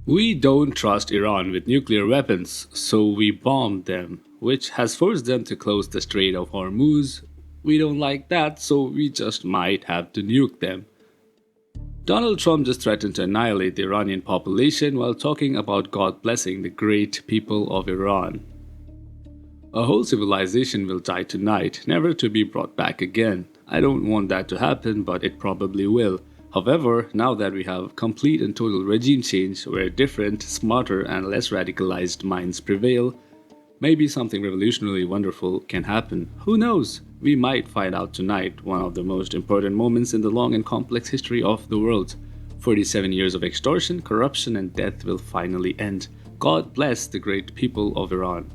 We don't trust Iran with nuclear weapons, so we bombed them, which has forced them to close the Strait of Hormuz. We don't like that, so we just might have to nuke them. Donald Trump just threatened to annihilate the Iranian population while talking about God blessing the great people of Iran. A whole civilization will die tonight, never to be brought back again. I don't want that to happen, but it probably will. However, now that we have complete and total regime change where different, smarter and less radicalized minds prevail, maybe something revolutionarily wonderful can happen. Who knows? We might find out tonight, one of the most important moments in the long and complex history of the world. 47 years of extortion, corruption and death will finally end. God bless the great people of Iran.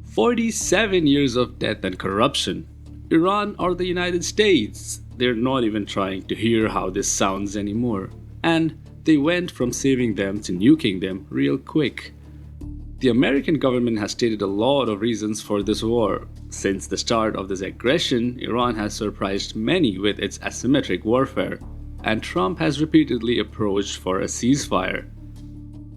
47 years of death and corruption. Iran or the United States? They're not even trying to hear how this sounds anymore. And they went from saving them to nuking them real quick. The American government has stated a lot of reasons for this war. Since the start of this aggression, Iran has surprised many with its asymmetric warfare, and Trump has repeatedly approached for a ceasefire.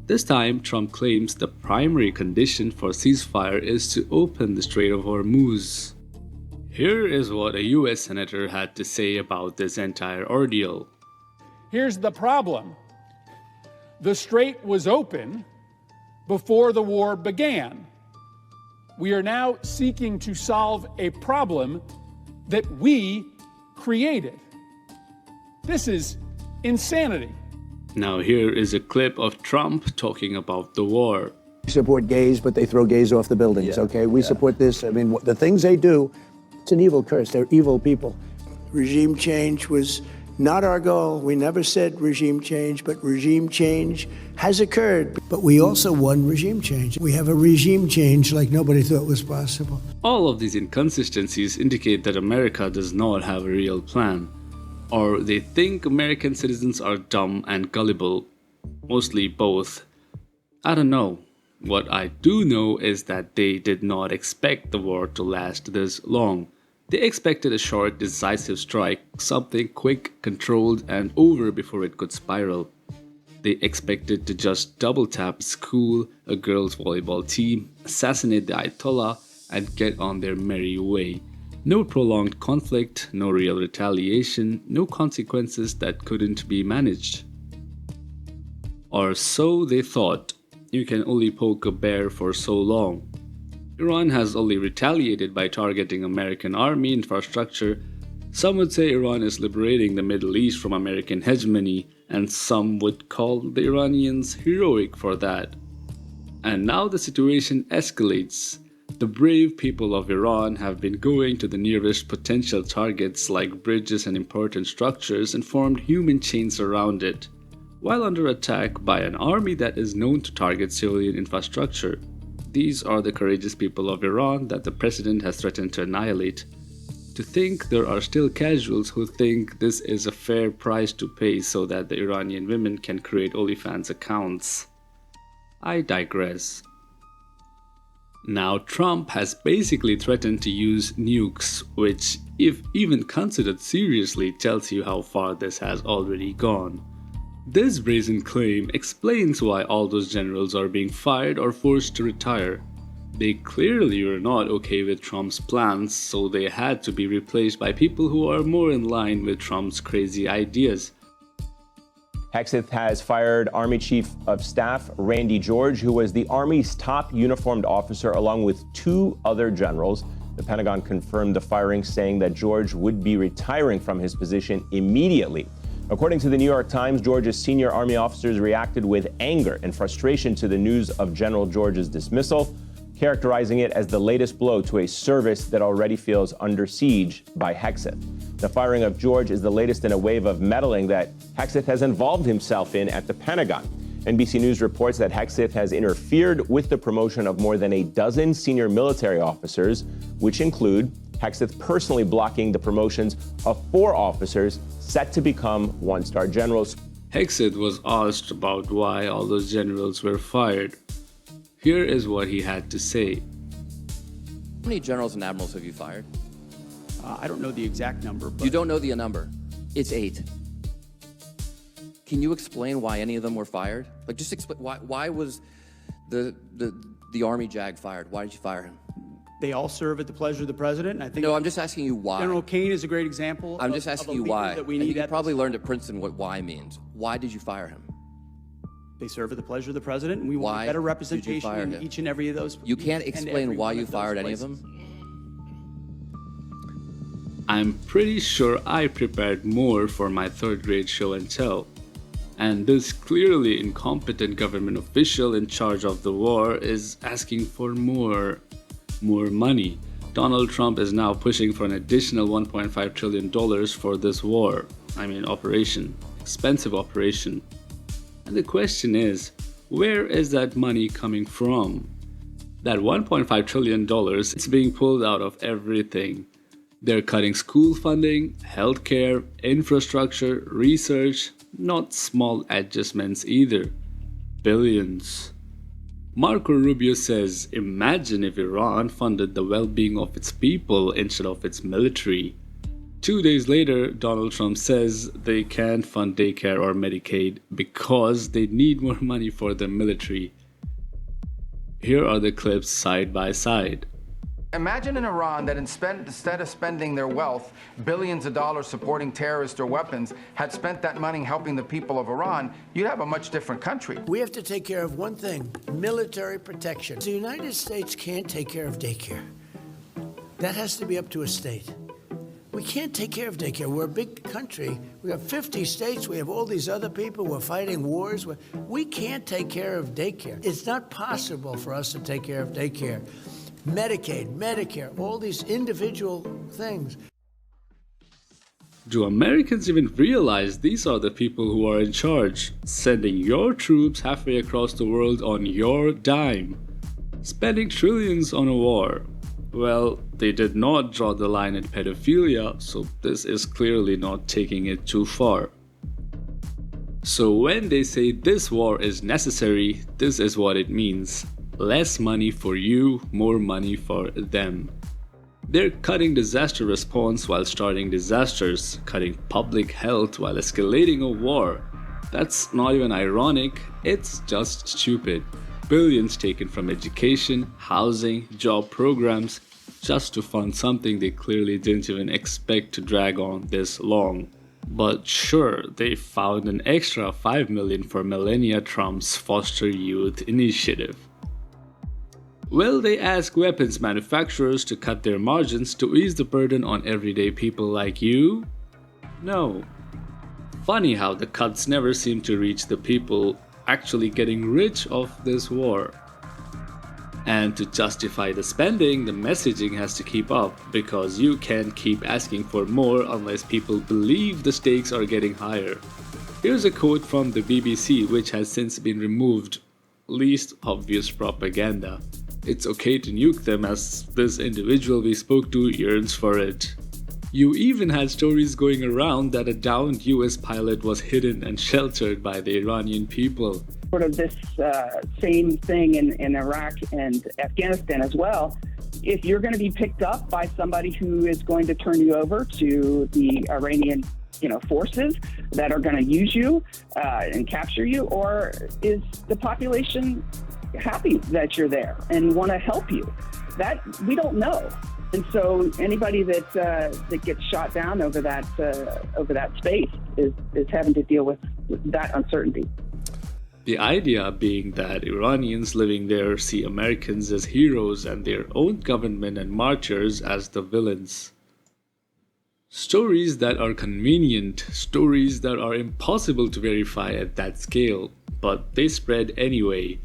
This time, Trump claims the primary condition for ceasefire is to open the Strait of Hormuz. Here is what a US senator had to say about this entire ordeal. Here's the problem. The strait was open before the war began. We are now seeking to solve a problem that we created. This is insanity. Now here is a clip of Trump talking about the war. We support gays, but they throw gays off the buildings, okay? We support this. I mean, the things they do, it's an evil curse. They're evil people. Regime change was not our goal. We never said regime change, but regime change has occurred. But we also won regime change. We have a regime change like nobody thought was possible. All of these inconsistencies indicate that America does not have a real plan. Or they think American citizens are dumb and gullible. Mostly both. I don't know. What I do know is that they did not expect the war to last this long. They expected a short, decisive strike, something quick, controlled, and over before it could spiral. They expected to just double-tap a school, a girls' volleyball team, assassinate the Ayatollah, and get on their merry way. No prolonged conflict, no real retaliation, no consequences that couldn't be managed. Or so they thought. You can only poke a bear for so long. Iran has only retaliated by targeting American army infrastructure. Some would say Iran is liberating the Middle East from American hegemony, and some would call the Iranians heroic for that. And now the situation escalates. The brave people of Iran have been going to the nearest potential targets like bridges and important structures and formed human chains around it, while under attack by an army that is known to target civilian infrastructure. These are the courageous people of Iran that the president has threatened to annihilate. To think there are still casuals who think this is a fair price to pay so that the Iranian women can create OnlyFans accounts. I digress. Now Trump has basically threatened to use nukes, which, if even considered seriously, tells you how far this has already gone. This brazen claim explains why all those generals are being fired or forced to retire. They clearly were not okay with Trump's plans, so they had to be replaced by people who are more in line with Trump's crazy ideas. Hexeth has fired Army Chief of Staff Randy George, who was the Army's top uniformed officer, along with 2 other generals. The Pentagon confirmed the firing, saying that George would be retiring from his position immediately. According to the New York Times, Georgia's senior Army officers reacted with anger and frustration to the news of General George's dismissal, characterizing it as the latest blow to a service that already feels under siege by Hexeth. The firing of George is the latest in a wave of meddling that Hexeth has involved himself in at the Pentagon. NBC News reports that Hexeth has interfered with the promotion of more than a dozen senior military officers, which include Hexeth personally blocking the promotions of 4 officers set to become 1-star generals. Hexeth was asked about why all those generals were fired. Here is what he had to say. How many generals and admirals have you fired? I don't know the exact number, but... You don't know the number. It's 8. Can you explain why any of them were fired? Like, just explain why was the Army JAG fired? Why did you fire him? They all serve at the pleasure of the president. And I think No, I'm just asking you why. General Kane is a great example. I'm just asking you why. That we I need think you at probably this learned at time. Princeton what why means. Why did you fire him? They serve at the pleasure of the president, and we want Why better did you representation fire in him? each and every of those. You can't each and explain every why one you of those fired any of places. them? I'm pretty sure I prepared more for my third grade show and tell. And this clearly incompetent government official in charge of the war is asking for more money. Donald Trump is now pushing for an additional $1.5 trillion for this war. Operation. Expensive operation. And the question is, where is that money coming from? That $1.5 trillion, it's being pulled out of everything. They're cutting school funding, healthcare, infrastructure, research, not small adjustments either. Billions. Marco Rubio says, imagine if Iran funded the well-being of its people instead of its military. 2 days later, Donald Trump says they can't fund daycare or Medicaid because they need more money for the military. Here are the clips side by side. Imagine in Iran that instead of spending their wealth, billions of dollars supporting terrorists or weapons, had spent that money helping the people of Iran, you'd have a much different country. We have to take care of one thing, military protection. The United States can't take care of daycare. That has to be up to a state. We can't take care of daycare. We're a big country. We have 50 states. We have all these other people. We're fighting wars. We can't take care of daycare. It's not possible for us to take care of daycare. Medicaid, Medicare, all these individual things. Do Americans even realize these are the people who are in charge, sending your troops halfway across the world on your dime, spending trillions on a war? Well, they did not draw the line at pedophilia, so this is clearly not taking it too far. So when they say this war is necessary, this is what it means. Less money for you, more money for them. They're cutting disaster response while starting disasters, cutting public health while escalating a war. That's not even ironic, it's just stupid. Billions taken from education, housing, job programs, just to fund something they clearly didn't even expect to drag on this long. But sure, they found an extra $5 million for Melania Trump's Foster Youth Initiative. Will they ask weapons manufacturers to cut their margins to ease the burden on everyday people like you? No. Funny how the cuts never seem to reach the people actually getting rich off this war. And to justify the spending, the messaging has to keep up, because you can't keep asking for more unless people believe the stakes are getting higher. Here's a quote from the BBC, which has since been removed. Least obvious propaganda. It's okay to nuke them as this individual we spoke to yearns for it. You even had stories going around that a downed US pilot was hidden and sheltered by the Iranian people. Sort of this same thing in Iraq and Afghanistan as well. If you're going to be picked up by somebody who is going to turn you over to the Iranian forces that are going to use you and capture you, or is the population happy that you're there and want to help you? That we don't know. And so anybody that gets shot down over that space is having to deal with that uncertainty. The idea being that Iranians living there see Americans as heroes and their own government and martyrs as the villains. Stories that are convenient, stories that are impossible to verify at that scale, but they spread anyway.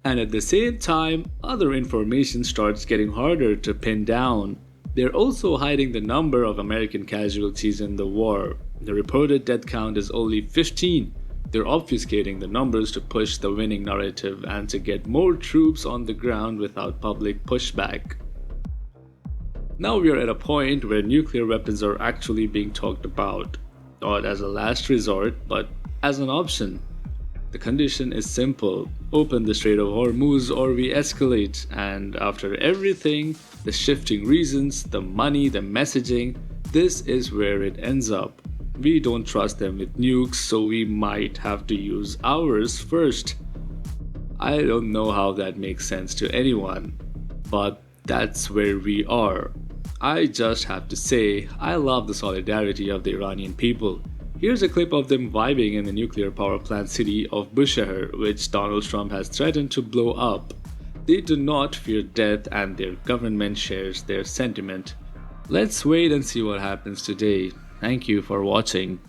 And at the same time, other information starts getting harder to pin down. They're also hiding the number of American casualties in the war. The reported death count is only 15. They're obfuscating the numbers to push the winning narrative and to get more troops on the ground without public pushback. Now we are at a point where nuclear weapons are actually being talked about, not as a last resort, but as an option. The condition is simple: open the Strait of Hormuz or we escalate, and after everything, the shifting reasons, the money, the messaging, this is where it ends up. We don't trust them with nukes, so we might have to use ours first. I don't know how that makes sense to anyone, but that's where we are. I just have to say, I love the solidarity of the Iranian people. Here's a clip of them vibing in the nuclear power plant city of Bushehr, which Donald Trump has threatened to blow up. They do not fear death and their government shares their sentiment. Let's wait and see what happens today. Thank you for watching.